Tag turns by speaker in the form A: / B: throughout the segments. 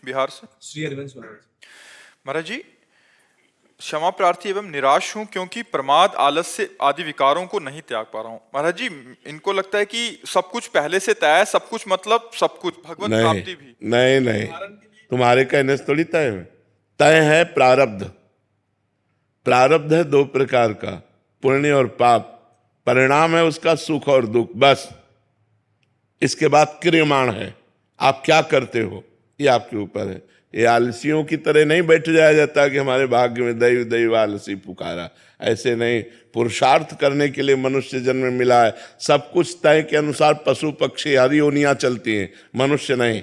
A: बिहार से।
B: श्री हरिवंश महाराज।
A: महाराज जी, क्षमा प्रार्थी एवं निराश हूं क्योंकि प्रमाद, आलस्य आदि विकारों को नहीं त्याग पा रहा हूं। महाराज जी, इनको लगता है कि सब कुछ पहले से तय है, सब कुछ मतलब सब कुछ, भगवत
C: नहीं
A: प्राप्ति भी।
C: नहीं नहीं, तुम्हारे कहने से थोड़ी तय है। तय है प्रारब्ध। प्रारब्ध है दो प्रकार का, पुण्य और पाप। परिणाम है उसका सुख और दुख, बस। इसके बाद क्रियमाण है, आप क्या करते हो ये आपके ऊपर है। ये आलसियों की तरह नहीं बैठ जाया जाता कि हमारे भाग्य में दैव दैव आलसी पुकारा, ऐसे नहीं। पुरुषार्थ करने के लिए मनुष्य जन्म मिला है। सब कुछ तय के अनुसार पशु पक्षी हरी योनियां चलती हैं, मनुष्य नहीं।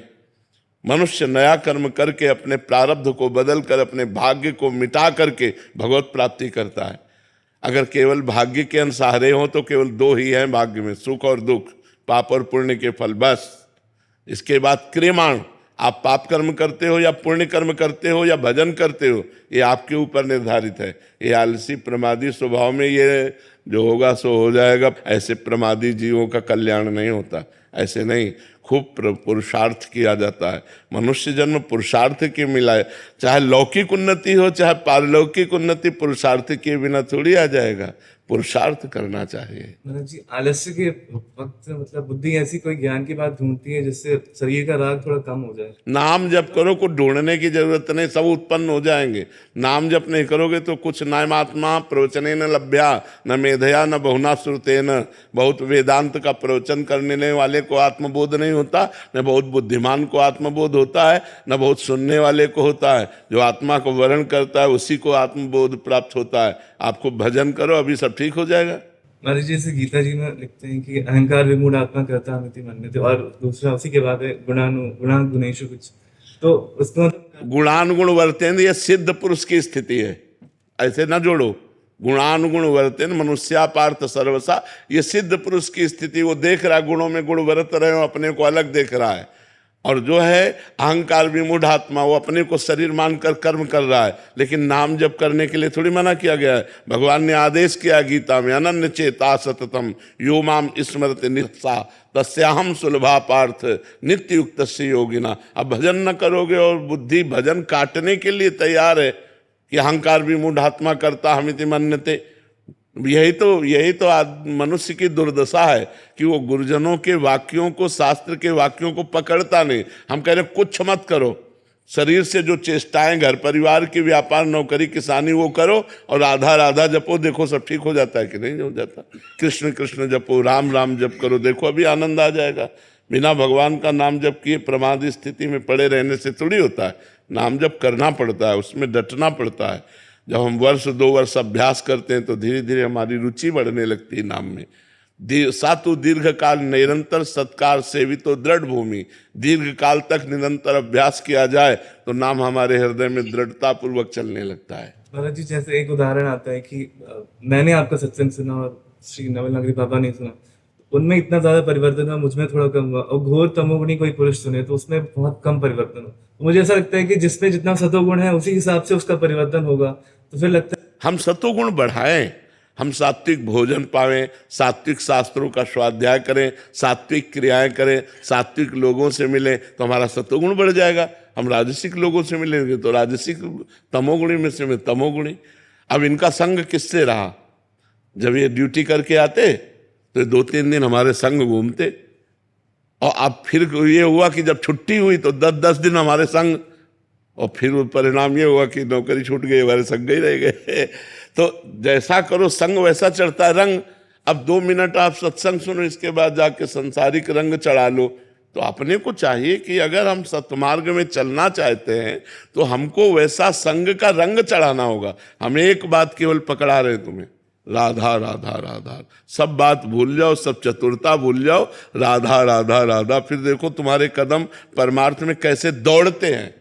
C: मनुष्य नया कर्म करके अपने प्रारब्ध को बदल कर अपने भाग्य को मिटा करके भगवत प्राप्ति करता है। अगर केवल भाग्य के अनुसारे हो तो केवल दो ही हैं भाग्य में, सुख और दुख, पाप और पुण्य के फल, बस। इसके बाद क्रियमाण, आप पाप कर्म करते हो या पुण्य कर्म करते हो या भजन करते हो, ये आपके ऊपर निर्धारित है। ये आलसी प्रमादी स्वभाव में ये जो होगा सो हो जाएगा, ऐसे प्रमादी जीवों का कल्याण नहीं होता। ऐसे नहीं, खूब पुरुषार्थ किया जाता है। मनुष्य जन्म पुरुषार्थ के मिला है। चाहे लौकिक उन्नति हो चाहे पारलौकिक उन्नति, पुरुषार्थ के बिना थोड़ी आ जाएगा। पुरुषार्थ करना चाहिए।
B: महाराज जी, आलस्य के वक्त मतलब बुद्धि ऐसी कोई ज्ञान की बात ढूंढती है जिससे शरीर का राग थोड़ा कम हो जाए।
C: नाम जप करो, कुछ ढूंढने की जरूरत नहीं, सब उत्पन्न हो जाएंगे। नाम जप नहीं करोगे तो कुछ नामात्मा प्रवचने न लभ्या न मेधया न बहुना श्रुतेन। बहुत वेदांत का प्रवचन करने वाले को आत्मबोध नहीं होता, न बहुत बुद्धिमान को आत्मबोध होता है, न बहुत सुनने वाले को होता है। जो आत्मा को वर्ण करता है उसी को आत्मबोध प्राप्त होता है। आपको भजन करो, अभी सब ठीक हो जाएगा।
B: महाराज जी, जैसे गीता जी में लिखते हैं कि अहंकार विमूढ़ आत्मा करता हमिति मन्यते, और दूसरा उसी के बाद है गुणा गुणेशु कुछ। तो उसको
C: गुणानुगुण वर्तेन, ये सिद्ध पुरुष की स्थिति है, ऐसे ना जोड़ो। गुणानुगुण वर्तेन मनुष्या पार्थ सर्वसा, ये सिद्ध पुरुष की स्थिति। वो देख रहा है गुणों में गुण बरत रहे हो, अपने को अलग देख रहा है। और जो है अहंकार विमूढ़ आत्मा, वो अपने को शरीर मानकर कर्म कर रहा है। लेकिन नाम जप करने के लिए थोड़ी मना किया गया है। भगवान ने आदेश किया गीता में, अनन्य चेता सततम यो माम स्मरति नित्सा तस्याहम सुलभा पार्थ नित्य युक्त से योगिना। अब भजन न करोगे और बुद्धि भजन काटने के लिए तैयार है कि अहंकार विमूढ़ आत्मा करता हमिति मन्यते। यही तो मनुष्य की दुर्दशा है कि वो गुरुजनों के वाक्यों को, शास्त्र के वाक्यों को पकड़ता नहीं। हम कह रहे कुछ मत करो, शरीर से जो चेष्टाएं, घर परिवार की, व्यापार नौकरी किसानी, वो करो और राधा राधा जपो, देखो सब ठीक हो जाता है कि नहीं हो जाता। कृष्ण कृष्ण जपो, राम राम जप करो, देखो अभी आनंद आ जाएगा। बिना भगवान का नाम जप किए प्रमाद स्थिति में पड़े रहने से थोड़ी होता है। नाम जप करना पड़ता है, उसमें डटना पड़ता है। जब हम वर्ष 2 वर्ष अभ्यास करते हैं तो धीरे धीरे हमारी रुचि बढ़ने लगती है नाम में। सातु दीर्घ काल निरंतर सत्कार सेवितो दृढ़ भूमि। दीर्घ काल तक निरंतर अभ्यास किया जाए तो नाम हमारे हृदय में दृढ़ता पूर्वक चलने लगता है।
B: महाराज जी, जैसे एक उदाहरण आता है कि मैंने आपका सत्संग सुना और श्री नवल नगरी बाबा ने सुना, उनमें इतना ज्यादा परिवर्तन हुआ, मुझ में थोड़ा कम हुआ। और घोर तमोगुणी कोई पुरुष सुने तो उसमें बहुत कम परिवर्तन हुआ। तो मुझे ऐसा लगता है कि जिसमें जितना सतोगुण है उसी हिसाब से उसका परिवर्तन होगा। तो फिर लगता है
C: हम सतोगुण बढ़ाएं, हम सात्विक भोजन पावें, सात्विक शास्त्रों का स्वाध्याय करें, सात्विक क्रियाएं करें, सात्विक लोगों से मिलें तो हमारा सतोगुण बढ़ जाएगा। हम राजसिक लोगों से मिलेंगे तो राजसिक, तमोगुणी में से तमोगुणी। अब इनका संग किससे रहा? जब ये ड्यूटी करके आते तो 2-3 दिन हमारे संग घूमते, और अब फिर ये हुआ कि जब छुट्टी हुई तो 10-10 दिन हमारे संग, और फिर परिणाम ये हुआ कि नौकरी छूट गई, हमारे संग ही रह गए। तो जैसा करो संग वैसा चढ़ता है रंग। अब 2 मिनट आप सत्संग सुनो, इसके बाद जाके संसारिक रंग चढ़ा लो। तो अपने को चाहिए कि अगर हम सत्मार्ग में चलना चाहते हैं तो हमको वैसा संग का रंग चढ़ाना होगा। हम एक बात केवल पकड़ा रहे तुम्हें, राधा राधा राधा, सब बात भूल जाओ, सब चतुरता भूल जाओ, राधा राधा राधा। फिर देखो तुम्हारे कदम परमार्थ में कैसे दौड़ते हैं।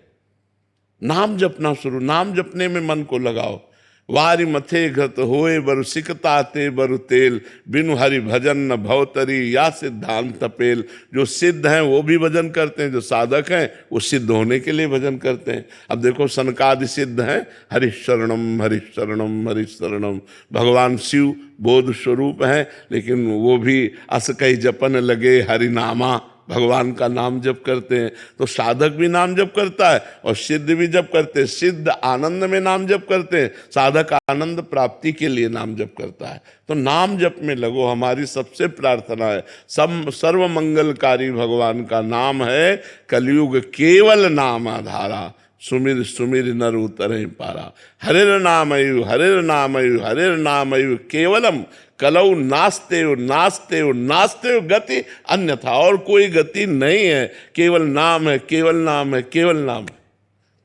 C: नाम जपना शुरू, नाम जपने में मन को लगाओ। वारी मथे घत होए बरु सिकता ते बरु तेल, बिनु हरि भजन न भवतरी या सिद्धांत पेल। जो सिद्ध हैं वो भी भजन करते हैं, जो साधक हैं वो सिद्ध होने के लिए भजन करते हैं। अब देखो सनकादि सिद्ध हैं, हरिशरणम हरिशरणम हरिशरणम। भगवान शिव बोध स्वरूप हैं, लेकिन वो भी अस कई जपन लगे हरिनामा। भगवान का नाम जप करते हैं तो साधक भी नाम जप करता है और सिद्ध भी जप करते हैं। सिद्ध आनंद में नाम जप करते हैं, साधक आनंद प्राप्ति के लिए नाम जप करता है। तो नाम जप में लगो, हमारी सबसे प्रार्थना है। सब सर्व मंगलकारी भगवान का नाम है, कलयुग केवल नाम आधारा, सुमिर सुमिर नर उतरे पारा। हरिर नामयु हरिर नामयु हरिर नामयु केवलम कलौ नास्तेव नास्तेव नास्तेव गति अन्यथा, और कोई गति नहीं है, केवल नाम है, केवल नाम है, केवल नाम है।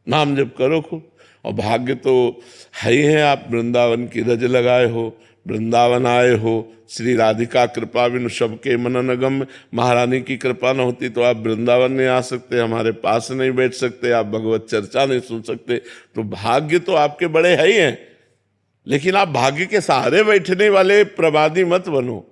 C: नाम जप करो खूब। और भाग्य तो है ही है, आप वृंदावन की रज लगाए हो, वृंदावन आए हो, श्री राधिका कृपा बिनु सबके मनन गम। महारानी की कृपा न होती तो आप वृंदावन नहीं आ सकते, हमारे पास नहीं बैठ सकते, आप भगवत चर्चा नहीं सुन सकते। तो भाग्य तो आपके बड़े है ही हैं, लेकिन आप भाग्य के सहारे बैठने वाले प्रमादी मत बनो,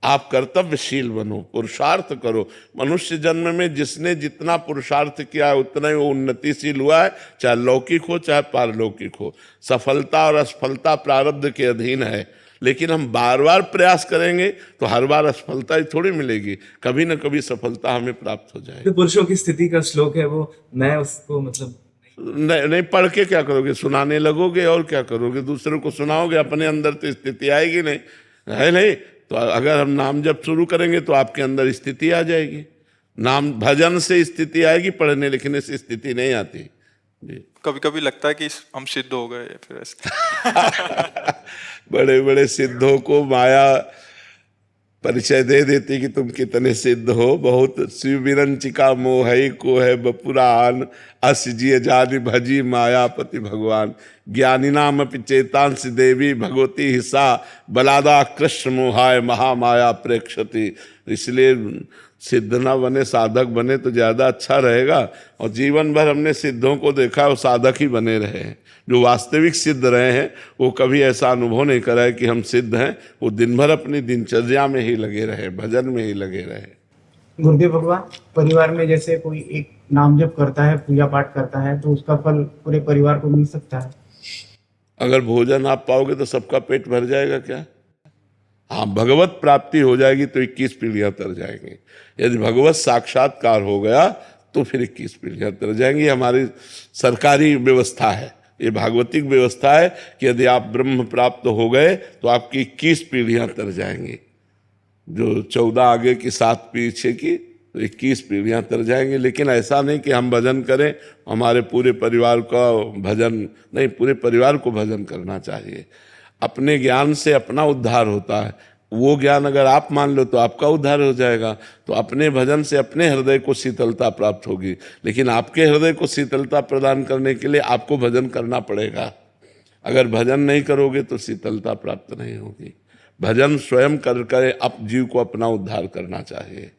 C: आप कर्तव्यशील बनो, पुरुषार्थ करो। मनुष्य जन्म में जिसने जितना पुरुषार्थ किया है उतना ही वो उन्नतिशील हुआ है, चाहे लौकिक हो चाहे पारलौकिक हो। सफलता और असफलता प्रारब्ध के अधीन है, लेकिन हम बार बार प्रयास करेंगे तो हर बार असफलता ही थोड़ी मिलेगी, कभी न कभी सफलता हमें प्राप्त हो जाएगी।
B: तो पुरुषों की स्थिति का श्लोक है वो, मैं उसको मतलब
C: नहीं पढ़ के क्या करोगे, सुनाने लगोगे और क्या करोगे, दूसरों को सुनाओगे, अपने अंदर तो स्थिति आएगी नहीं, है नहीं। तो अगर हम नाम जब शुरू करेंगे तो आपके अंदर स्थिति आ जाएगी। नाम भजन से स्थिति आएगी, पढ़ने लिखने से स्थिति नहीं आती जी।
A: कभी कभी लगता है कि हम सिद्ध हो गए फिर ऐसे।
C: बड़े बड़े सिद्धों को माया परिचय दे देती कि तुम कितने सिद्ध हो। बहुत शिव विरंचिका मोहई को है बपुरान, अस जिय जानि भजी मायापति भगवान। ज्ञानी नाम चेतांश देवी भगवती हिस्सा, बलादा कृष्ण मोहाय महामाया प्रेक्षति। इसलिए सिद्ध ना बने, साधक बने तो ज्यादा अच्छा रहेगा। और जीवन भर हमने सिद्धों को देखा, वो साधक ही बने रहे हैं। जो वास्तविक सिद्ध रहे हैं वो कभी ऐसा अनुभव नहीं करा है कि हम सिद्ध हैं। वो दिन भर अपनी दिनचर्या में ही लगे रहे, भजन में ही लगे रहे।
D: गुरुदेव भगवान, परिवार में जैसे कोई एक नाम जप करता है, पूजा पाठ करता है, तो उसका फल पूरे परिवार को मिल सकता है?
C: अगर भोजन आप पाओगे तो सबका पेट भर जाएगा क्या? हाँ, भगवत प्राप्ति हो जाएगी तो 21 पीढ़ियां तर जाएंगी। यदि भगवत साक्षात्कार हो गया तो फिर 21 पीढ़ियां तर जाएंगी। हमारी सरकारी व्यवस्था है, ये भागवतिक व्यवस्था है कि यदि आप ब्रह्म प्राप्त हो गए तो आपकी 21 पीढ़ियां तर जाएंगी। जो 14 आगे की 7 पीछे की, तो 21 पीढ़ियां तर जाएंगी। लेकिन ऐसा नहीं कि हम भजन करें, हमारे पूरे परिवार का भजन नहीं, पूरे परिवार को भजन करना चाहिए। अपने ज्ञान से अपना उद्धार होता है, वो ज्ञान अगर आप मान लो तो आपका उद्धार हो जाएगा। तो अपने भजन से अपने हृदय को शीतलता प्राप्त होगी, लेकिन आपके हृदय को शीतलता प्रदान करने के लिए आपको भजन करना पड़ेगा। अगर भजन नहीं करोगे तो शीतलता प्राप्त नहीं होगी। भजन स्वयं कर कर जीव को अपना उद्धार करना चाहिए।